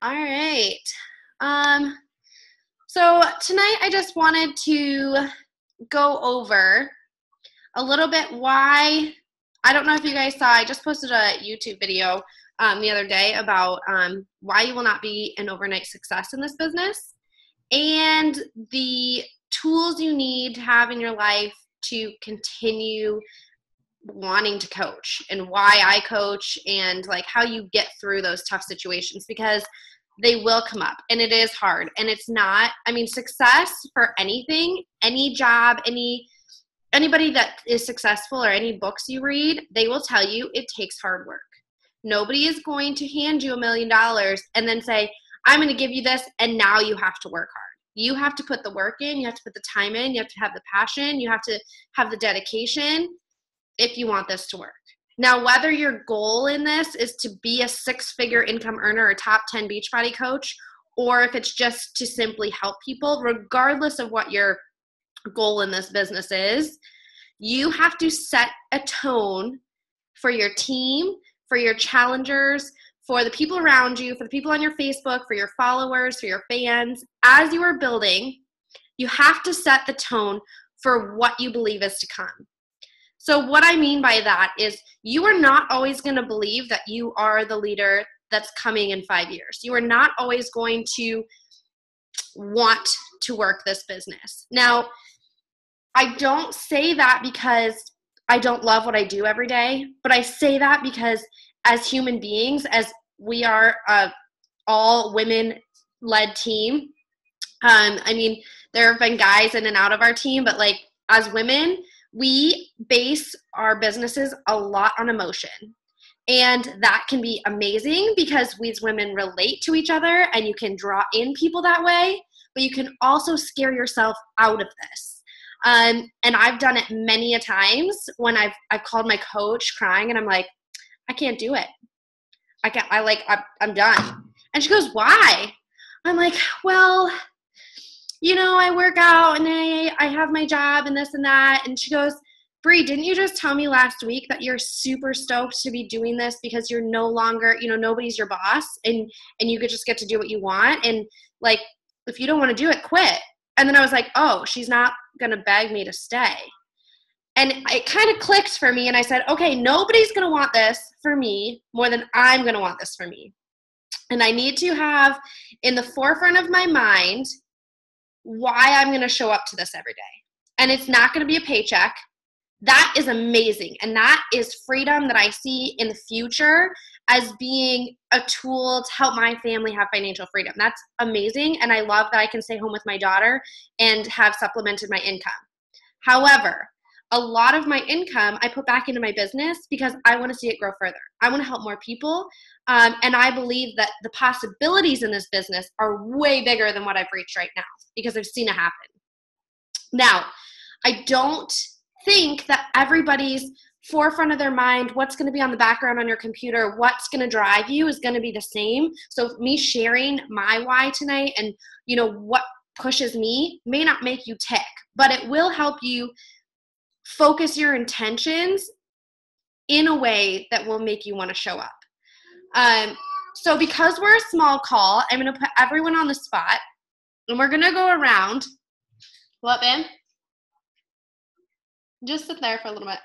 All right. So tonight I just wanted to go over a little bit why, I don't know if you guys saw, I just posted a YouTube video the other day about why you will not be an overnight success in this business and the tools you need to have in your life to continue wanting to coach and why I coach and like how you get through those tough situations, because they will come up and it is hard. And it's not, success for anything, any job, anybody that is successful or any books you read, they will tell you it takes hard work. Nobody is going to hand you $1 million and then say, I'm going to give you this and now you have to work hard. You have to put the work in, you have to put the time in, you have to have the passion, you have to have the dedication if you want this to work. Now, whether your goal in this is to be a 6-figure income earner or top 10 Beachbody coach, or if it's just to simply help people, regardless of what your goal in this business is, you have to set a tone for your team, for your challengers, for the people around you, for the people on your Facebook, for your followers, for your fans. As you are building, you have to set the tone for what you believe is to come. So what I mean by that is you are not always going to believe that you are the leader that's coming in 5 years. You are not always going to want to work this business. Now, I don't say that because I don't love what I do every day, but I say that because as human beings, as we are all women-led team, there have been guys in and out of our team, but like as women, we base our businesses a lot on emotion. And that can be amazing because we as women relate to each other and you can draw in people that way, but you can also scare yourself out of this. And I've done it many a times when I've called my coach crying and I'm like, I can't do it. I'm done. And she goes, why? I'm like, well, I work out and I have my job and this and that. And she goes, Bree, didn't you just tell me last week that you're super stoked to be doing this because you're no longer, nobody's your boss and you could just get to do what you want. And like, if you don't want to do it, quit. And then I was like, oh, she's not going to beg me to stay. And it kind of clicked for me. And I said, okay, nobody's going to want this for me more than I'm going to want this for me. And I need to have in the forefront of my mind why I'm going to show up to this every day. And it's not going to be a paycheck. That is amazing. And that is freedom that I see in the future as being a tool to help my family have financial freedom. That's amazing. And I love that I can stay home with my daughter and have supplemented my income. However, a lot of my income I put back into my business because I want to see it grow further. I want to help more people. And I believe that the possibilities in this business are way bigger than what I've reached right now because I've seen it happen. Now, I don't think that everybody's forefront of their mind, what's going to be on the background on your computer, what's going to drive you is going to be the same. So me sharing my why tonight and, what pushes me may not make you tick, but it will help you focus your intentions in a way that will make you want to show up. So because we're a small call, I'm going to put everyone on the spot and we're going to go around. What, babe? Just sit there for a little bit.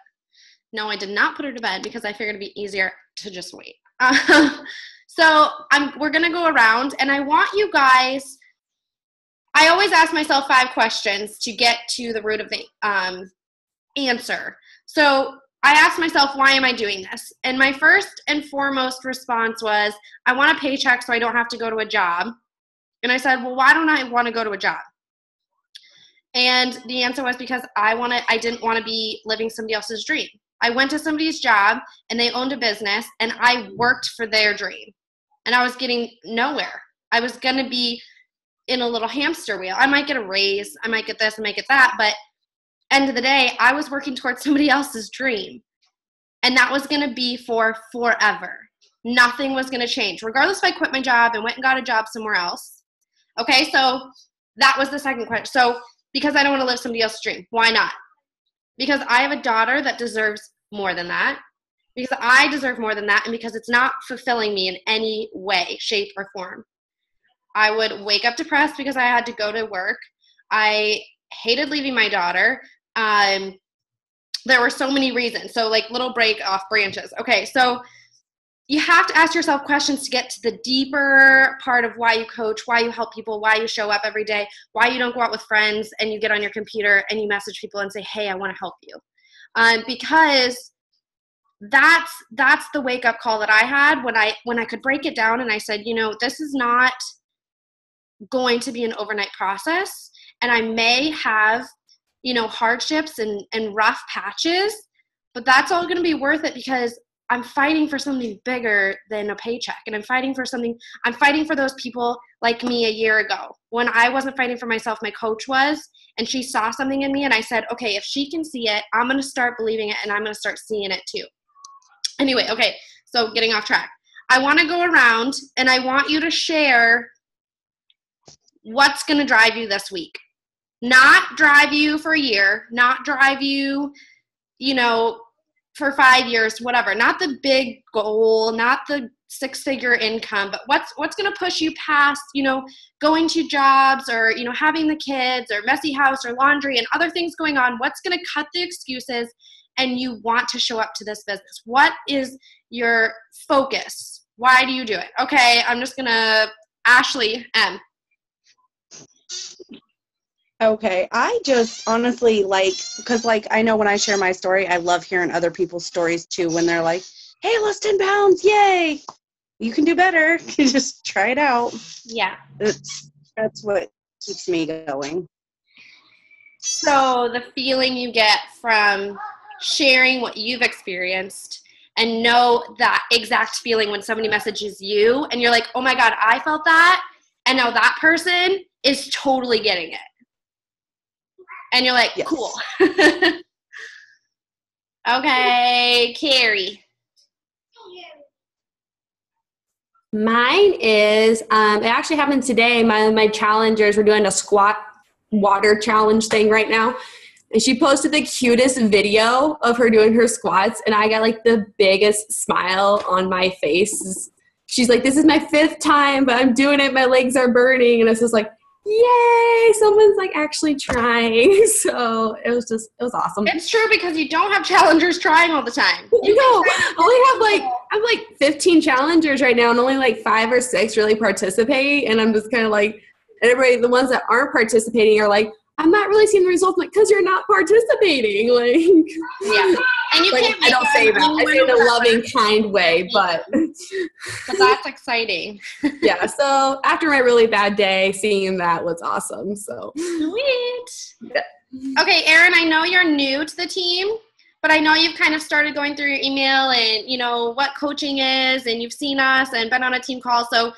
No, I did not put her to bed because I figured it'd be easier to just wait. So we're going to go around and I want you guys, I always ask myself 5 questions to get to the root of the answer. So I asked myself, why am I doing this? And my first and foremost response was, I want a paycheck so I don't have to go to a job. And I said, well, why don't I want to go to a job? And the answer was because I didn't want to be living somebody else's dream. I went to somebody's job and they owned a business and I worked for their dream. And I was getting nowhere. I was going to be in a little hamster wheel. I might get a raise. I might get this. I might get that. But end of the day, I was working towards somebody else's dream. And that was going to be for forever. Nothing was going to change. Regardless if I quit my job and went and got a job somewhere else. Okay, so that was the second question. So because I don't want to live somebody else's dream. Why not? Because I have a daughter that deserves more than that. because I deserve more than that and because it's not fulfilling me in any way, shape, or form. I would wake up depressed because I had to go to work. I hated leaving my daughter. There were so many reasons. So like little break off branches. Okay, so you have to ask yourself questions to get to the deeper part of why you coach, why you help people, why you show up every day, why you don't go out with friends and you get on your computer and you message people and say, hey, I want to help you. Because that's the wake-up call that I had when I could break it down and I said, you know, this is not going to be an overnight process, and I may have, you know, hardships and rough patches, but that's all going to be worth it because I'm fighting for something bigger than a paycheck. And I'm fighting for those people like me a year ago. When I wasn't fighting for myself, my coach was, and she saw something in me and I said, okay, if she can see it, I'm going to start believing it and I'm going to start seeing it too. Anyway, okay, so getting off track. I want to go around and I want you to share what's going to drive you this week. Not drive you for a year, not drive you, you know, for 5 years, whatever. Not the big goal, not the 6-figure income, but what's going to push you past, you know, going to jobs or, you know, having the kids or messy house or laundry and other things going on. What's going to cut the excuses and you want to show up to this business? What is your focus? Why do you do it? Okay, I'm just going to, Ashley M. Okay, I just honestly because I know when I share my story, I love hearing other people's stories too when they're like, hey, I lost 10 pounds, yay! You can do better. Just try it out. Yeah. That's what keeps me going. So the feeling you get from sharing what you've experienced and know that exact feeling when somebody messages you and you're like, oh my God, I felt that, and now that person is totally getting it. And you're like, yes. Cool. Okay, Carrie. Mine is, it actually happened today. My challengers were doing a squat water challenge thing right now. And she posted the cutest video of her doing her squats. And I got like the biggest smile on my face. She's like, this is my 5th time, but I'm doing it. My legs are burning. And it's just like, yay, someone's like actually trying. So it was awesome. It's true because you don't have challengers trying all the time. You know, I have like 15 challengers right now and only like 5 or 6 really participate. And I'm just kind of like, everybody, the ones that aren't participating are like, I'm not really seeing the results. Like, because you're not participating. Like, yeah. And you like, can't I don't say that. I say it in a loving, kind way, but that's exciting. Yeah. So after my really bad day, seeing that was awesome. So sweet. Yeah. Okay, Erin, I know you're new to the team, but I know you've kind of started going through your email and you know what coaching is, and you've seen us and been on a team call. So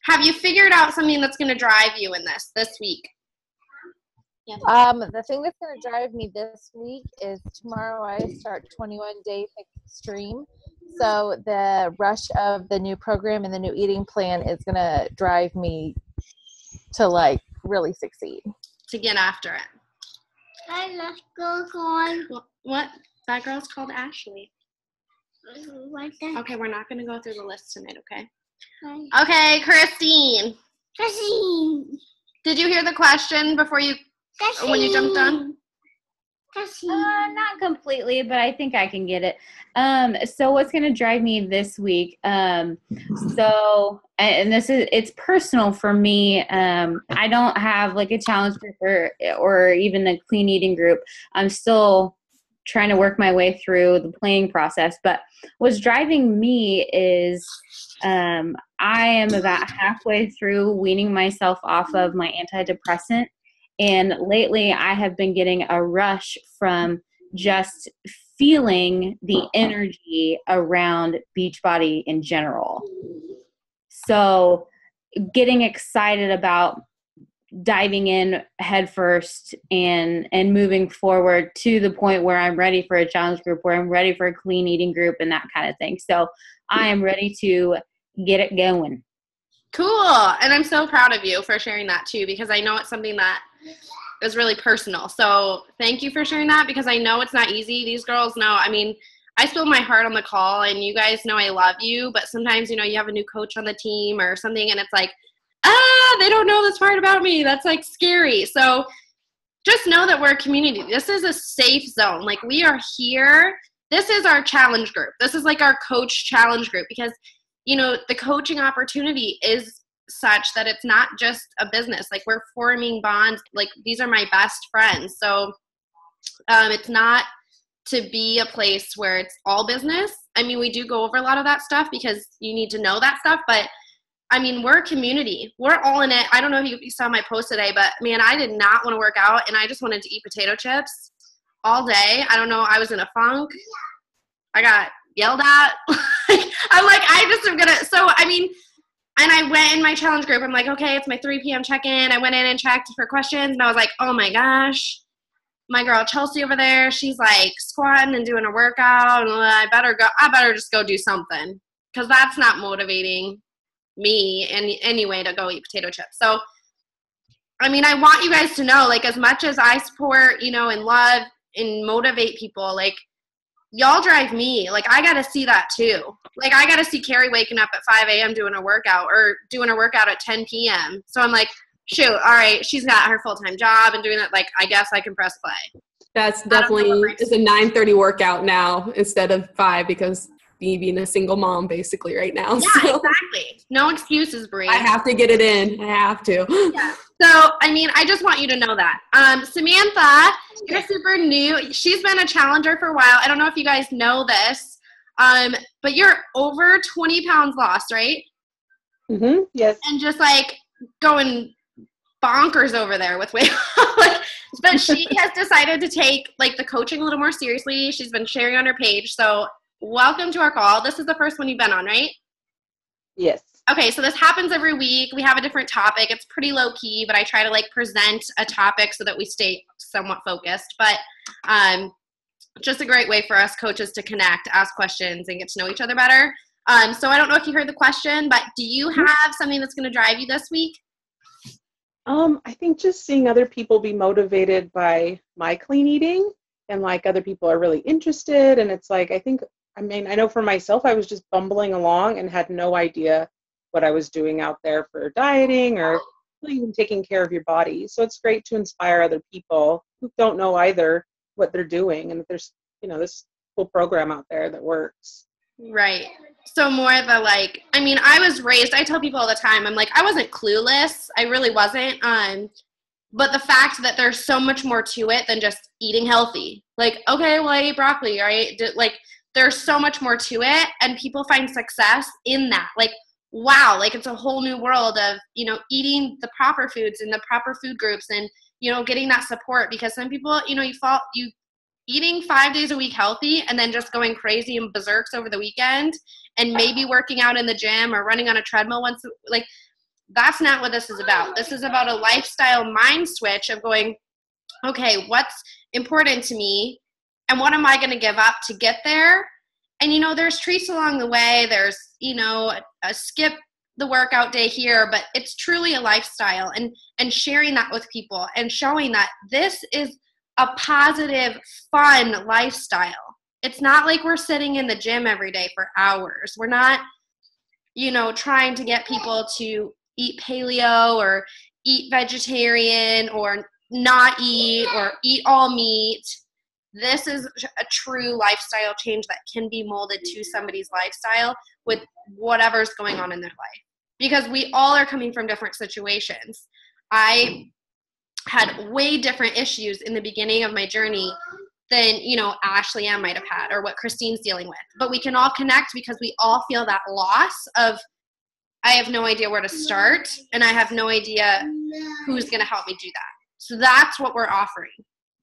have you figured out something that's going to drive you in this week? Yeah. The thing that's going to drive me this week is tomorrow I start 21 Day Extreme. So the rush of the new program and the new eating plan is going to drive me to like really succeed. To get after it. I love girl called. What? That girl's called Ashley. What the? Okay, we're not going to go through the list tonight, okay? Hi. Okay, Christine. Christine. Did you hear the question before you, Christine. when you jumped on? Christine. Not completely, but I think I can get it. So what's going to drive me this week? It's personal for me. I don't have like a challenge group or even a clean eating group. I'm still trying to work my way through the planning process, but what's driving me is, I am about halfway through weaning myself off of my antidepressant. And lately I have been getting a rush from just feeling the energy around Beachbody in general. So getting excited about diving in headfirst and moving forward to the point where I'm ready for a challenge group, where I'm ready for a clean eating group and that kind of thing. So I am ready to get it going. Cool. And I'm so proud of you for sharing that too, because I know it's something that is really personal. So thank you for sharing that, because I know it's not easy. These girls know, I mean, I spill my heart on the call, and you guys know I love you, but sometimes, you know, you have a new coach on the team or something, and it's like, they don't know this part about me. That's like scary. So just know that we're a community. This is a safe zone. Like, we are here. This is our challenge group. This is like our coach challenge group, because, you know, the coaching opportunity is such that it's not just a business. Like, we're forming bonds. Like, these are my best friends. So it's not to be a place where it's all business. I mean, we do go over a lot of that stuff because you need to know that stuff, but I mean, we're a community. We're all in it. I don't know if you saw my post today, but man, I did not want to work out, and I just wanted to eat potato chips all day. I don't know. I was in a funk. I got yelled at. I'm like, I just am gonna. So I mean, and I went in my challenge group. I'm like, okay, it's my 3 p.m. check-in. I went in and checked for questions, and I was like, oh my gosh, my girl Chelsea over there, she's like squatting and doing a workout, and I better just go do something, because that's not motivating me anyway to go eat potato chips. So I mean, I want you guys to know, like, as much as I support, you know, and love and motivate people, like, y'all drive me. Like, I got to see that too. Like, I got to see Carrie waking up at 5 a.m. doing a workout, or doing a workout at 10 p.m. So I'm like, shoot, all right, she's got her full-time job and doing that. Like, I guess I can press play. That's definitely, it's a 9:30 workout now instead of 5, because me being a single mom basically right now. Yeah, so exactly. No excuses, Bree. I have to get it in. I have to. Yeah. So, I mean, I just want you to know that. Samantha, you're super new. She's been a challenger for a while. I don't know if you guys know this, but you're over 20 pounds lost, right? Mm-hmm. Yes. And just like going bonkers over there with weight. But she has decided to take like the coaching a little more seriously. She's been sharing on her page. So welcome to our call. This is the first one you've been on, right? Yes. Okay, so this happens every week. We have a different topic. It's pretty low key, but I try to like present a topic so that we stay somewhat focused. But just a great way for us coaches to connect, ask questions, and get to know each other better. So I don't know if you heard the question, but do you have something that's going to drive you this week? I think just seeing other people be motivated by my clean eating, and like other people are really interested. And it's like, I know for myself, I was just bumbling along and had no idea what I was doing out there for dieting or really even taking care of your body. So it's great to inspire other people who don't know either what they're doing, and that there's, you know, this cool program out there that works. Right. So more the like, I mean, I was raised, I tell people all the time, I'm like, I wasn't clueless. I really wasn't. But the fact that there's so much more to it than just eating healthy. Like, okay, well, I ate broccoli, right? Like, there's so much more to it, and people find success in that. Like, wow, like it's a whole new world of, you know, eating the proper foods in the proper food groups, and, you know, getting that support, because some people, you know, you eating 5 days a week healthy and then just going crazy and berserks over the weekend, and maybe working out in the gym or running on a treadmill once, like, that's not what this is about. This is about a lifestyle mind switch of going, okay, what's important to me and what am I going to give up to get there? And, you know, there's treats along the way. There's, you know, a skip the workout day here, but it's truly a lifestyle, and sharing that with people and showing that this is a positive, fun lifestyle. It's not like we're sitting in the gym every day for hours. We're not, you know, trying to get people to eat paleo or eat vegetarian or not eat or eat all meat. This is a true lifestyle change that can be molded to somebody's lifestyle with whatever's going on in their life, because we all are coming from different situations. I had way different issues in the beginning of my journey than, you know, Ashley Ann might have had, or what Christine's dealing with. But we can all connect because we all feel that loss of, I have no idea where to start, and I have no idea who's going to help me do that. So that's what we're offering,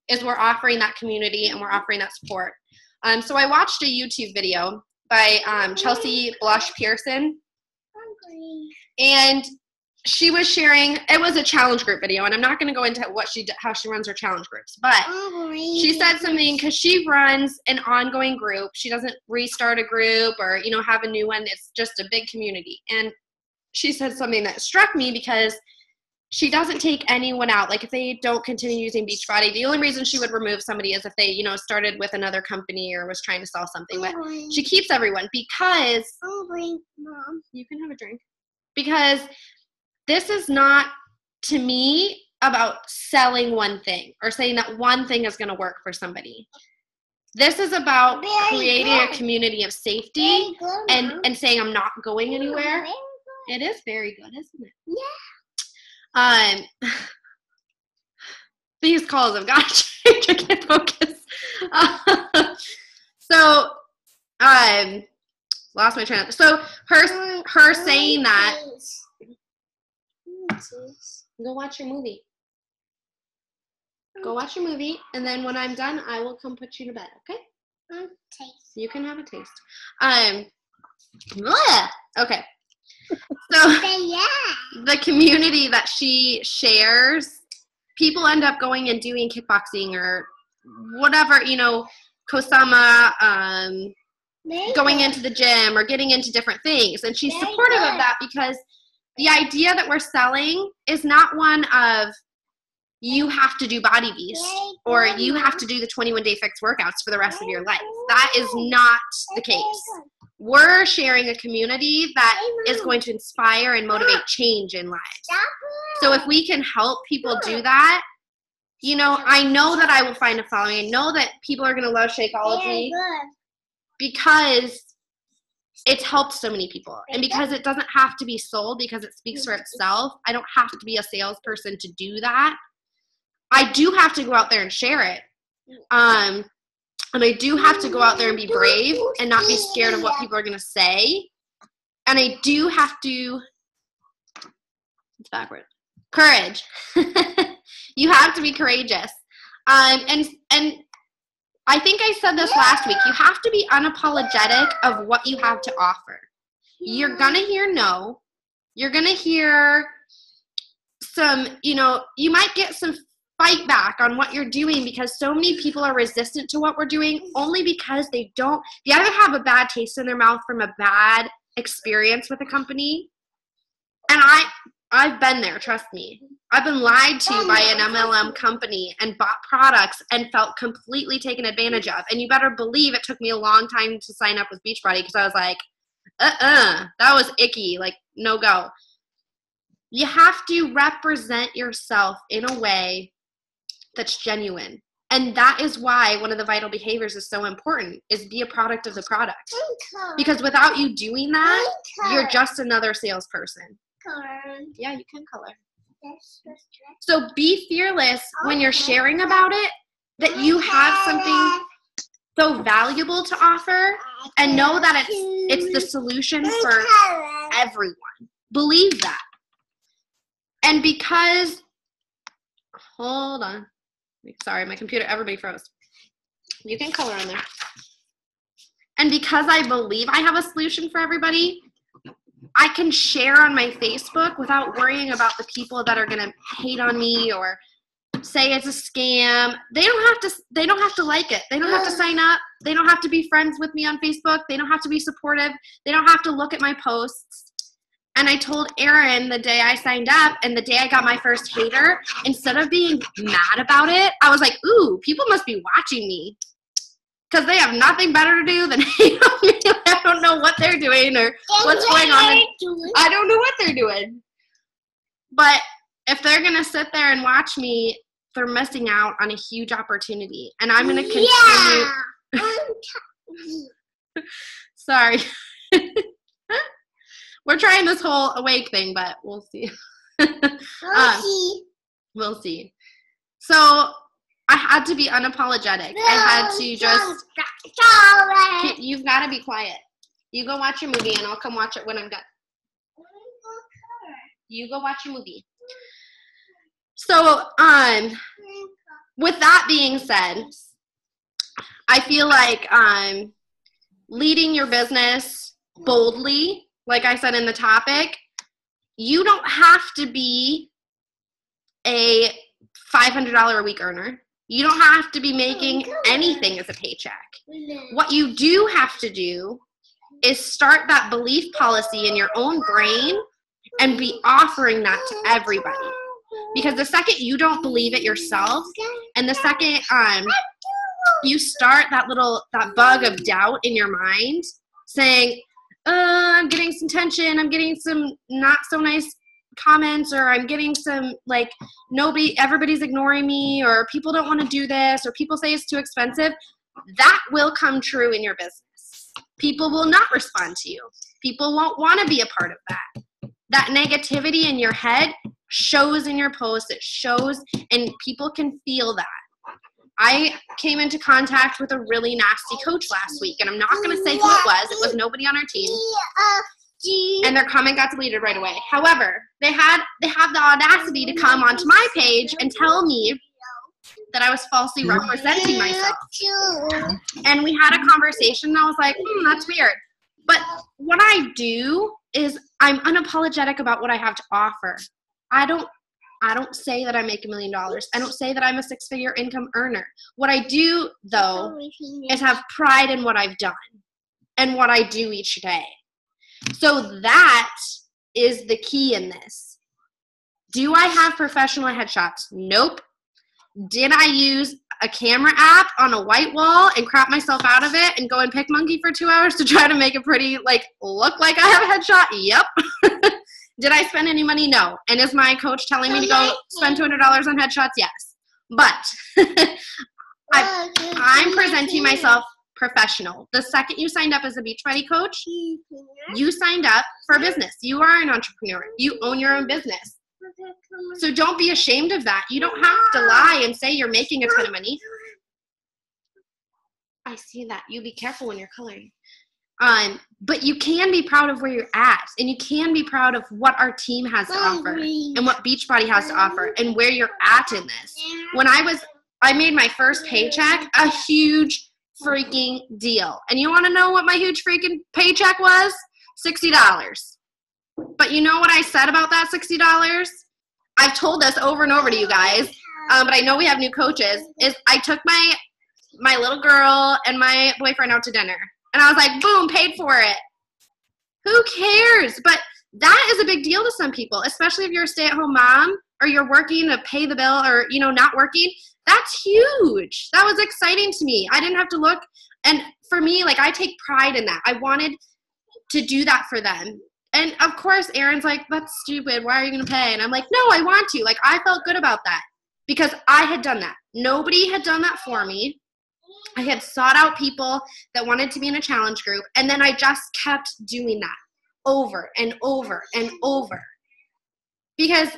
is we're offering that community, and we're offering that support. So I watched a YouTube video by Chelsea Blush Pearson, and she was sharing, it was a challenge group video, and I'm not going to go into how she runs her challenge groups, but she said something, because she runs an ongoing group. She doesn't restart a group or, you know, have a new one. It's just a big community. And she said something that struck me, because she doesn't take anyone out. Like if they don't continue using Beachbody, the only reason she would remove somebody is if they, you know, started with another company or was trying to sell something. But she keeps everyone because Mom. you can have a drink. Because this is not, to me, about selling one thing or saying that one thing is going to work for somebody. This is about creating a community of safety and saying I'm not going anywhere. It is very good, isn't it? Yeah. These calls have got to get focused. So, lost my train of. So her saying that. Go watch your movie. Go watch your movie, and then when I'm done, I will come put you to bed. Okay? Taste. You can have a taste. Okay. So the community that she shares, people end up going and doing kickboxing or whatever, you know, Kosama, going into the gym or getting into different things. And she's supportive of that because the idea that we're selling is not one of you have to do Body Beast or you have to do the 21-day fix workouts for the rest of your life. That is not the case. We're sharing a community that is going to inspire and motivate change in lives. So if we can help people do that, you know, I know that I will find a following. I know that people are going to love Shakeology because it's helped so many people. And because it doesn't have to be sold, because it speaks for itself. I don't have to be a salesperson to do that. I do have to go out there and share it. And I do have to go out there and be brave and not be scared of what people are going to say. And I do have to, it's backward, courage. You have to be courageous. And I think I said this last week. You have to be unapologetic of what you have to offer. You're going to hear no. You're going to hear some, you know, you might get some fight back on what you're doing because so many people are resistant to what we're doing only because they either have a bad taste in their mouth from a bad experience with a company. And I've been there, trust me. I've been lied to by an MLM company and bought products and felt completely taken advantage of. And you better believe it took me a long time to sign up with Beachbody because I was like, that was icky, like no go. You have to represent yourself in a way that's genuine. And that is why one of the vital behaviors is so important, is be a product of the product. Because without you doing that, you're just another salesperson. Yeah, you can color. So be fearless when you're sharing about it, that you have something so valuable to offer, and know that it's the solution for everyone. Believe that. And because, hold on. Sorry, my computer, everybody froze. You can color in there. And because I believe I have a solution for everybody, I can share on my Facebook without worrying about the people that are going to hate on me or say it's a scam. They don't have to like it. They don't have to sign up. They don't have to be friends with me on Facebook. They don't have to be supportive. They don't have to look at my posts. And I told Erin the day I signed up and the day I got my first hater, instead of being mad about it, I was like, ooh, people must be watching me because they have nothing better to do than hate on me. I don't know what they're doing or what's going on. I don't know what they're doing. But if they're going to sit there and watch me, they're missing out on a huge opportunity. And I'm going to continue. Sorry. We're trying this whole awake thing, but we'll see. We'll see. So I had to be unapologetic. I had to just, you've got to be quiet. You go watch your movie and I'll come watch it when I'm done. You go watch your movie. So, with that being said, I feel like leading your business boldly, like I said in the topic, you don't have to be a $500 a week earner. You don't have to be making anything as a paycheck. What you do have to do is start that belief policy in your own brain and be offering that to everybody. Because the second you don't believe it yourself, and the second you start that bug of doubt in your mind saying, I'm getting some tension, I'm getting some not so nice comments, or I'm getting some, like, everybody's ignoring me, or people don't want to do this, or people say it's too expensive, that will come true in your business. People will not respond to you. People won't want to be a part of that. That negativity in your head shows in your posts. It shows, and people can feel that. I came into contact with a really nasty coach last week, and I'm not going to say who it was. It was nobody on our team. And their comment got deleted right away. However, they have the audacity to come onto my page and tell me that I was falsely representing myself. And we had a conversation, and I was like, that's weird. But what I do is I'm unapologetic about what I have to offer. I don't say that I make $1 million. I don't say that I'm a 6-figure income earner. What I do, though, is have pride in what I've done and what I do each day. So that is the key in this. Do I have professional headshots? Nope. Did I use a camera app on a white wall and crap myself out of it and go and pick monkey for 2 hours to try to make it pretty, like, look like I have a headshot? Yep. Did I spend any money? No. And is my coach telling me to go spend $200 on headshots? Yes. But I'm presenting myself professional. The second you signed up as a Beachbody coach, you signed up for a business. You are an entrepreneur. You own your own business. So don't be ashamed of that. You don't have to lie and say you're making a ton of money. I see that. You be careful when you're coloring. But you can be proud of where you're at, and you can be proud of what our team has to offer and what Beachbody has to offer and where you're at in this. When I made my first paycheck, a huge freaking deal. And you want to know what my huge freaking paycheck was? $60. But you know what I said about that $60? I've told this over and over to you guys, but I know we have new coaches, is I took my little girl and my boyfriend out to dinner. And I was like, boom, paid for it. Who cares? But that is a big deal to some people, especially if you're a stay-at-home mom or you're working to pay the bill or, not working. That's huge. That was exciting to me. I didn't have to look. And for me, like, I take pride in that. I wanted to do that for them. And, of course, Aaron's like, that's stupid. Why are you going to pay? And I'm like, no, I want to. Like, I felt good about that because I had done that. Nobody had done that for me. I had sought out people that wanted to be in a challenge group, and then I just kept doing that over and over and over. Because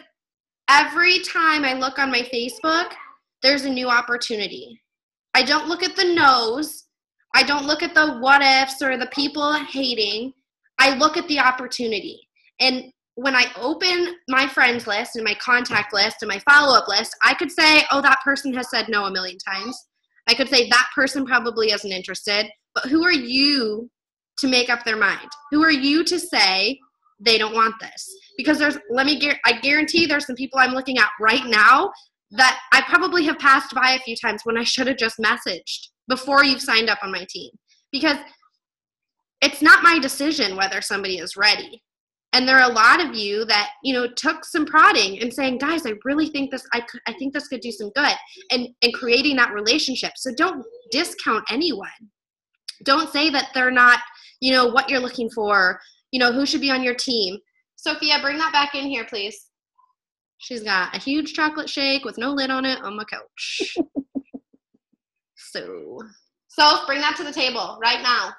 every time I look on my Facebook, there's a new opportunity. I don't look at the no's. I don't look at the what ifs or the people hating. I look at the opportunity. And when I open my friends list and my contact list and my follow-up list, I could say, oh, that person has said no 1 million times. I could say that person probably isn't interested, but who are you to make up their mind? Who are you to say they don't want this? Because I guarantee there's some people I'm looking at right now that I probably have passed by a few times when I should have just messaged before you've signed up on my team. Because it's not my decision whether somebody is ready. And there are a lot of you that, took some prodding and saying, guys, I really think I think this could do some good, and creating that relationship. So don't discount anyone. Don't say that they're not, what you're looking for, who should be on your team. Sophia, bring that back in here, please. She's got a huge chocolate shake with no lid on it on my couch. So bring that to the table right now.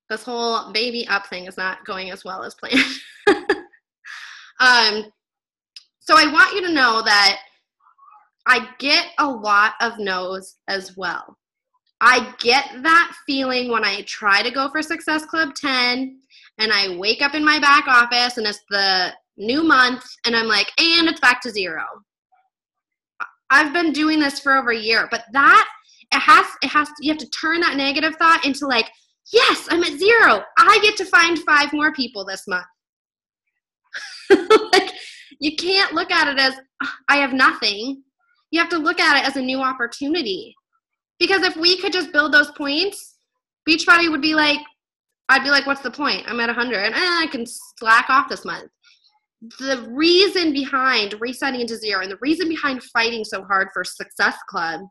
This whole baby up thing is not going as well as planned. So I want you to know that I get a lot of no's as well. I get that feeling when I try to go for Success Club 10 and I wake up in my back office and it's the new month and I'm like, and it's back to zero. I've been doing this for over a year, but you have to turn that negative thought into like, yes, I'm at zero. I get to find 5 more people this month. Like, you can't look at it as I have nothing. You have to look at it as a new opportunity. Because if we could just build those points, Beachbody would be like, I'd be like, what's the point? I'm at 100. I can slack off this month. the reason behind resetting into zero and the reason behind fighting so hard for Success Club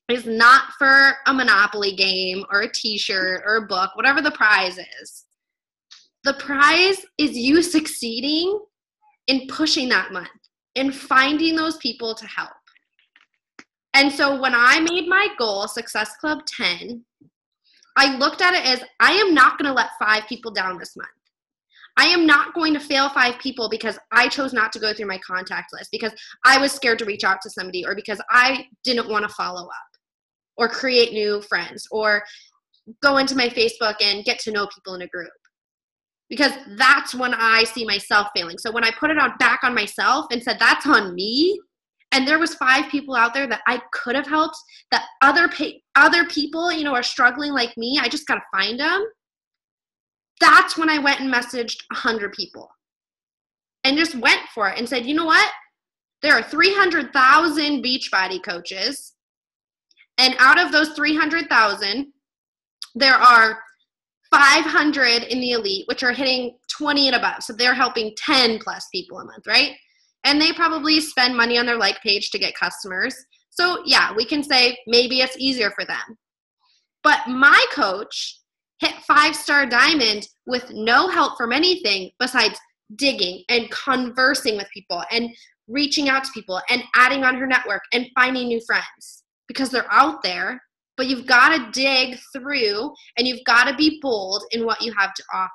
is not for a Monopoly game or a t-shirt or a book, whatever the prize is. The prize is you succeeding in pushing that month and finding those people to help. And so when I made my goal, Success Club 10, I looked at it as I am not going to let 5 people down this month. I am not going to fail 5 people because I chose not to go through my contact list, because I was scared to reach out to somebody, or because I didn't want to follow up or create new friends or go into my Facebook and get to know people in a group. Because that's when I see myself failing. So when I put it back on myself and said, that's on me, and there was 5 people out there that I could have helped, that other people, you know, are struggling like me, I just got to find them. That's when I went and messaged 100 people and just went for it and said, you know what? There are 300,000 Beachbody coaches. And out of those 300,000, there are 500 in the elite, which are hitting 20 and above. So they're helping 10 plus people a month, right? And they probably spend money on their like page to get customers. So yeah, we can say maybe it's easier for them. But my coach hit 5-star diamond with no help from anything besides digging and conversing with people and reaching out to people and adding on her network and finding new friends, because they're out there. But you've got to dig through and you've got to be bold in what you have to offer.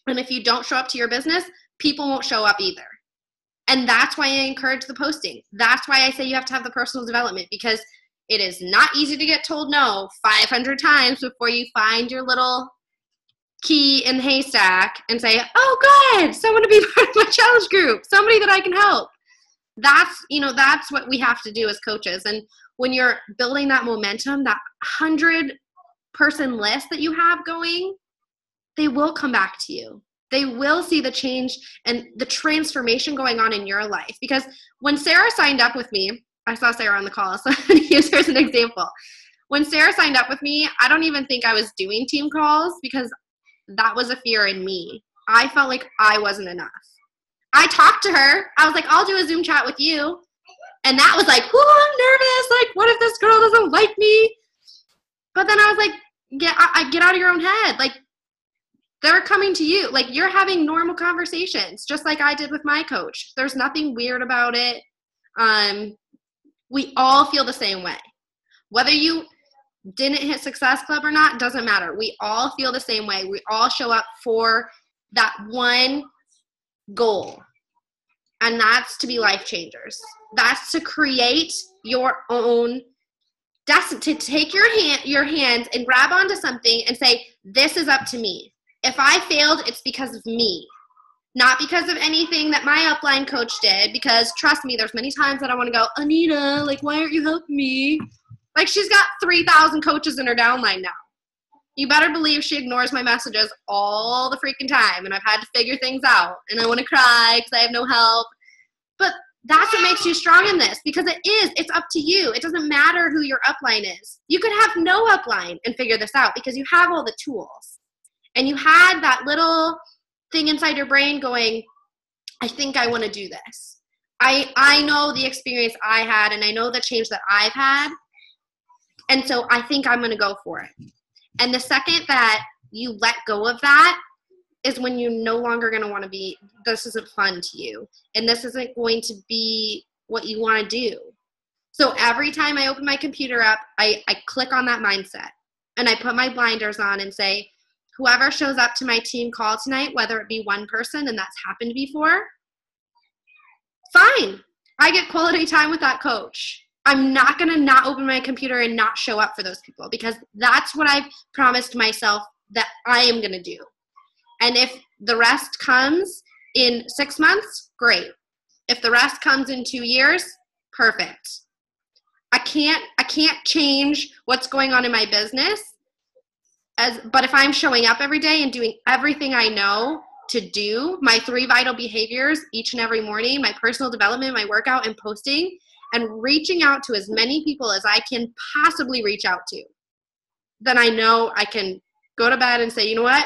And if you don't show up to your business, people won't show up either. And that's why I encourage the posting. That's why I say you have to have the personal development, because it is not easy to get told no 500 times before you find your little key in the haystack and say, oh, good, someone to be part of my challenge group, somebody that I can help. That's what we have to do as coaches. And when you're building that momentum, that 100-person list that you have going, they will come back to you. They will see the change and the transformation going on in your life. Because when Sarah signed up with me, I saw Sarah on the call, so I'm going to use her as an example. When Sarah signed up with me, I don't even think I was doing team calls because that was a fear in me. I felt like I wasn't enough. I talked to her. I was like, I'll do a Zoom chat with you. And that was like, oh, I'm nervous. Like, what if this girl doesn't like me? But then I was like, get out of your own head. Like, they're coming to you. Like, you're having normal conversations, just like I did with my coach. There's nothing weird about it. We all feel the same way. Whether you didn't hit Success Club or not, doesn't matter. We all feel the same way. We all show up for that one goal. And that's to be life changers. That's to create your own, that's to take your hands and grab onto something and say, this is up to me. If I failed, it's because of me. Not because of anything that my upline coach did, because trust me, there's many times that I want to go, Anita, like, why aren't you helping me? Like, she's got 3,000 coaches in her downline now. You better believe she ignores my messages all the freaking time, and I've had to figure things out, and I want to cry because I have no help. But that's what makes you strong in this, because it's up to you. It doesn't matter who your upline is. You could have no upline and figure this out because you have all the tools. And you had that little thing inside your brain going, I think I want to do this. I know the experience I had, and I know the change that I've had. And so I think I'm going to go for it. And the second that you let go of that is when you're no longer going to want to be, this isn't fun to you. And this isn't going to be what you want to do. So every time I open my computer up, I click on that mindset. And I put my blinders on and say, whoever shows up to my team call tonight, whether it be one person, and that's happened before, fine. I get quality time with that coach. I'm not going to not open my computer and not show up for those people, because that's what I've promised myself that I am going to do. And if the rest comes in 6 months, great. If the rest comes in 2 years, perfect. I can't change what's going on in my business, but if I'm showing up every day and doing everything I know to do, my 3 vital behaviors each and every morning, my personal development, my workout, and posting, and reaching out to as many people as I can possibly reach out to, then I know I can go to bed and say, you know what?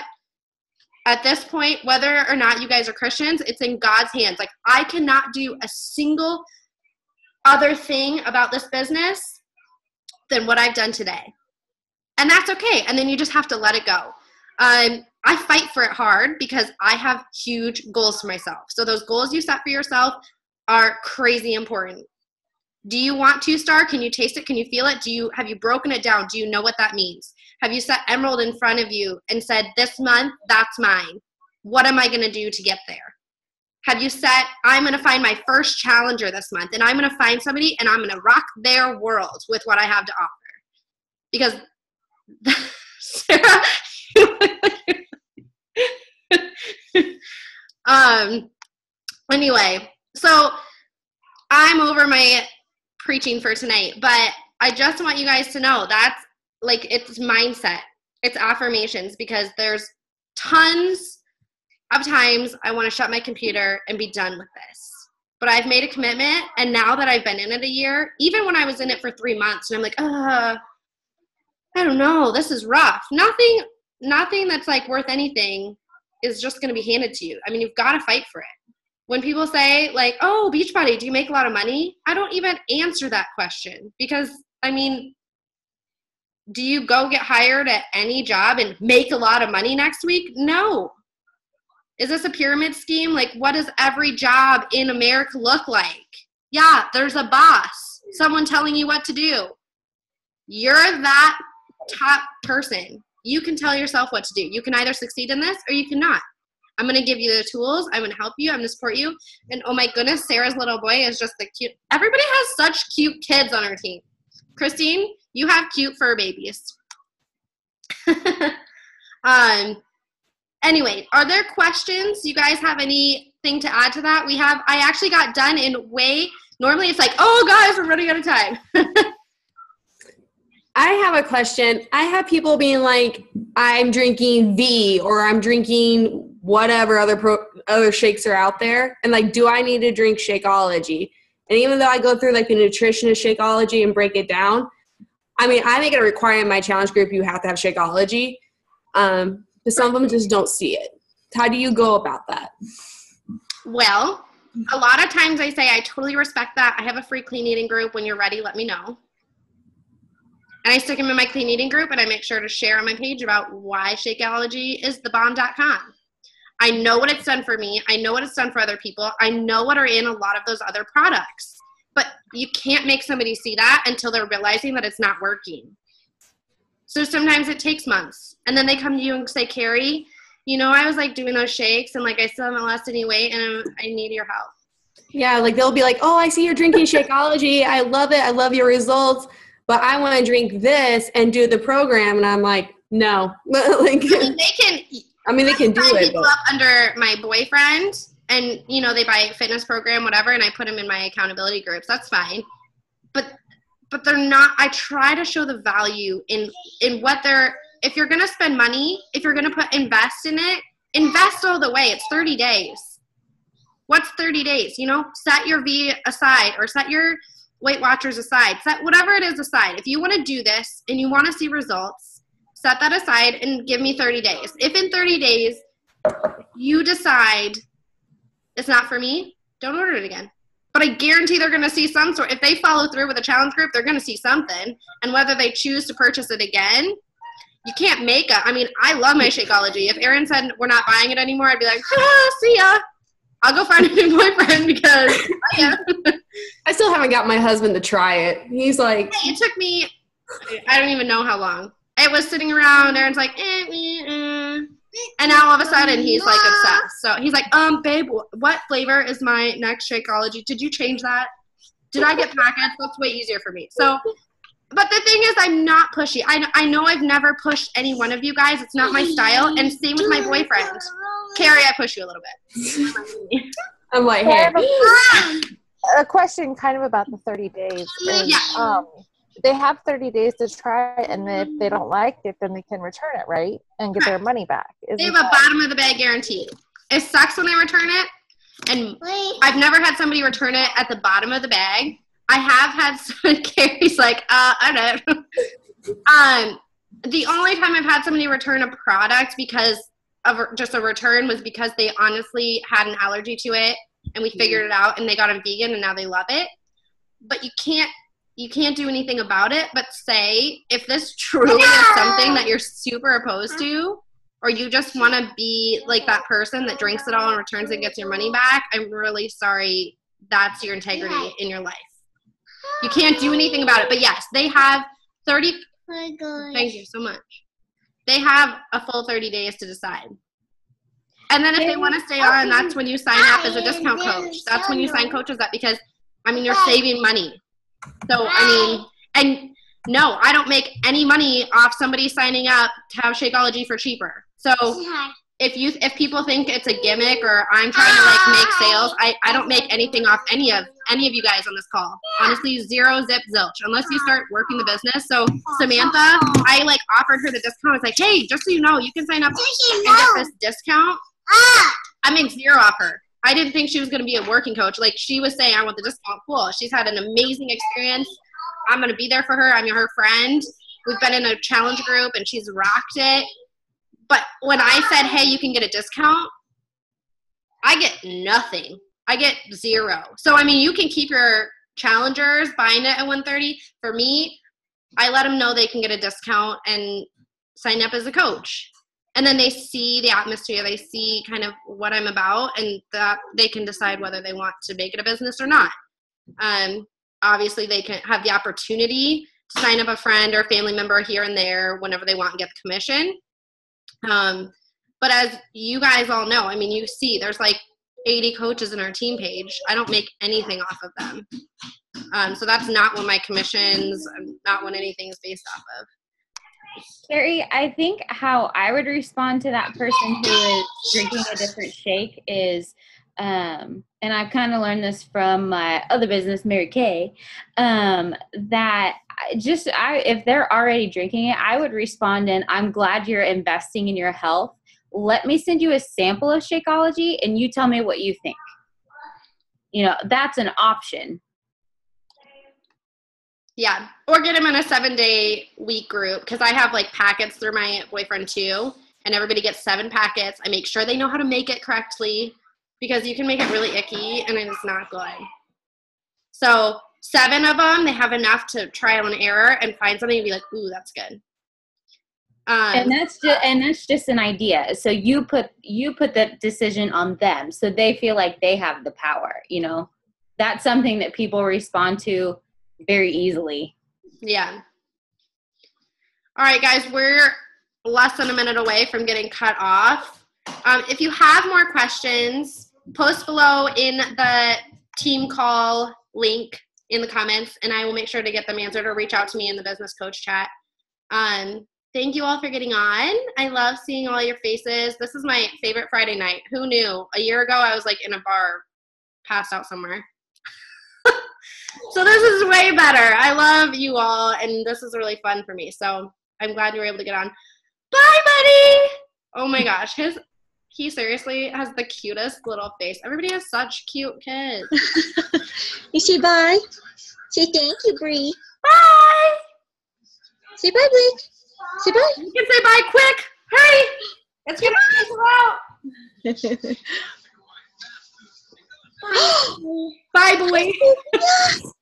at this point, whether or not you guys are Christians, it's in God's hands. Like, I cannot do a single other thing about this business than what I've done today. And that's okay. And then you just have to let it go. I fight for it hard because I have huge goals for myself. So those goals you set for yourself are crazy important. Do you want 2-star? Can you taste it? Can you feel it? Have you broken it down? Do you know what that means? Have you set Emerald in front of you and said, this month, that's mine? What am I going to do to get there? Have you set, I'm going to find my first challenger this month, and I'm going to find somebody, and I'm going to rock their world with what I have to offer? Because, Sarah, anyway, so I'm over my preaching for tonight, but I just want you guys to know that's like, it's mindset, it's affirmations, because there's tons of times I want to shut my computer and be done with this. But I've made a commitment, and now that I've been in it a year, even when I was in it for 3 months, and I'm like, I don't know, this is rough. Nothing that's like worth anything is just going to be handed to you. I mean, you've got to fight for it. When people say like, oh, Beachbody, do you make a lot of money? I don't even answer that question because, I mean, do you go get hired at any job and make a lot of money next week? No. Is this a pyramid scheme? Like, what does every job in America look like? Yeah, there's a boss, someone telling you what to do. You're that top person. You can tell yourself what to do. You can either succeed in this or you cannot. I'm going to give you the tools. I'm going to help you. I'm going to support you. And oh my goodness, Sarah's little boy is just the cute. Everybody has such cute kids on our team. Christine, you have cute fur babies. Anyway, are there questions? You guys have anything to add to that? I actually got done in normally it's like, oh guys, we're running out of time. I have a question. I have people being like, I'm drinking V, or I'm drinking whatever other shakes are out there. And like, do I need to drink Shakeology? And even though I go through like the nutritionist Shakeology and break it down, I mean, I make it a requirement in my challenge group, you have to have Shakeology. But some of them just don't see it. How do you go about that? Well, a lot of times I say, I totally respect that. I have a free clean eating group. When you're ready, let me know. And I stick them in my clean eating group, and I make sure to share on my page about why Shakeology is thebomb.com. I know what it's done for me. I know what it's done for other people. I know what are in a lot of those other products. But you can't make somebody see that until they're realizing that it's not working. So sometimes it takes months. And then they come to you and say, Carrie, you know, I was like doing those shakes and like I still haven't lost any weight and I need your help. Yeah, like they'll be like, oh, I see you're drinking Shakeology. I love it. I love your results. But I want to drink this and do the program. And I'm like, no. Like, I mean, they can do it. But up under my boyfriend and, you know, they buy a fitness program, whatever, and I put them in my accountability groups. That's fine. But they're not, I try to show the value in what if you're going to spend money, if you're going to invest in it, invest all the way. It's 30 days. What's 30 days? You know, set your V aside or set your Weight Watchers aside. Set whatever it is aside. If you want to do this and you want to see results, set that aside and give me 30 days. If in 30 days you decide it's not for me, don't order it again. But I guarantee they're going to see some sort. If they follow through with a challenge group, they're going to see something. And whether they choose to purchase it again, you can't make I mean, I love my Shakeology. If Erin said we're not buying it anymore, I'd be like, see ya. I'll go find a new boyfriend because I still haven't got my husband to try it. He's like. It took me, I don't even know how long. It was sitting around. Erin's like, and now all of a sudden he's like obsessed. So he's like, babe, what flavor is my next Shakeology? Did you change that? Did I get packets? That's way easier for me. So, but the thing is, I'm not pushy. I know I've never pushed any one of you guys. It's not my style. And same with my boyfriend. Carrie, I push you a little bit. I'm like, hey. A question kind of about the 30 days. Is, they have 30 days to try it, and if they don't like it, then they can return it, right? And get their money back. They have a bottom of the bag guarantee. It sucks when they return it, and I've never had somebody return it at the bottom of the bag. I have had Carrie's like, I don't know. The only time I've had somebody return a product because just a return was because they honestly had an allergy to it, and we figured it out, and they got them vegan, and now they love it. But you can't do anything about it, but say, if this truly is something that you're super opposed to, or you just want to be like that person that drinks it all and returns and gets your money back, I'm really sorry. That's your integrity in your life. You can't do anything about it. But yes, they have 30. Thank you so much. They have a full 30 days to decide. And then if they want to stay on, that's when you sign up as a discount coach. That's when you sign coaches up, because, I mean, you're saving money. So, I mean, and no, I don't make any money off somebody signing up to have Shakeology for cheaper. So if people think it's a gimmick or I'm trying to like make sales, I don't make anything off any of you guys on this call. Honestly, zero, zip, zilch, unless you start working the business. So Samantha, I like offered her the discount. It's like, hey, just so you know, you can sign up and get this discount. I made zero off her. I didn't think she was going to be a working coach. Like, she was saying, I want the discount. Cool. She's had an amazing experience. I'm going to be there for her. I'm her friend. We've been in a challenge group, and she's rocked it. But when I said, hey, you can get a discount, I get nothing. I get zero. So, I mean, you can keep your challengers buying it at $130. For me, I let them know they can get a discount and sign up as a coach. And then they see the atmosphere, they see kind of what I'm about, and that they can decide whether they want to make it a business or not. Obviously, they can have the opportunity to sign up a friend or family member here and there whenever they want and get the commission. But as you guys all know, I mean, you see there's like 80 coaches in our team page. I don't make anything off of them. So that's not what my commissions, not what anything is based off of. Carrie, I think how I would respond to that person who is drinking a different shake is, and I've kind of learned this from my other business, Mary Kay, that if they're already drinking it, I would respond in, I'm glad you're investing in your health. Let me send you a sample of Shakeology, and you tell me what you think. You know, that's an option. Yeah, or get them in a 7-day week group, because I have like packets through my boyfriend too, and everybody gets 7 packets. I make sure they know how to make it correctly, because you can make it really icky and it is not good. So 7 of them, they have enough to trial and error and find something and be like, ooh, that's good. And that's just an idea. So you put the decision on them, so they feel like they have the power. You know, that's something that people respond to very easily. Yeah. All right, guys, we're less than a minute away from getting cut off. If you have more questions, post below in the team call link in the comments, and I will make sure to get them answered, or reach out to me in the business coach chat. Thank you all for getting on. I love seeing all your faces. This is my favorite Friday night. Who knew? A year ago, I was like in a bar, passed out somewhere. So this is way better. I love you all, and this is really fun for me. So I'm glad you were able to get on. Bye, buddy. Oh my gosh, he seriously has the cutest little face. Everybody has such cute kids. You say bye. Say thank you, Bree. Bye. Say bye, Bree. Say bye. You can say bye quick. Hurry. It's gonna cancel out. Bye, boy. Yes.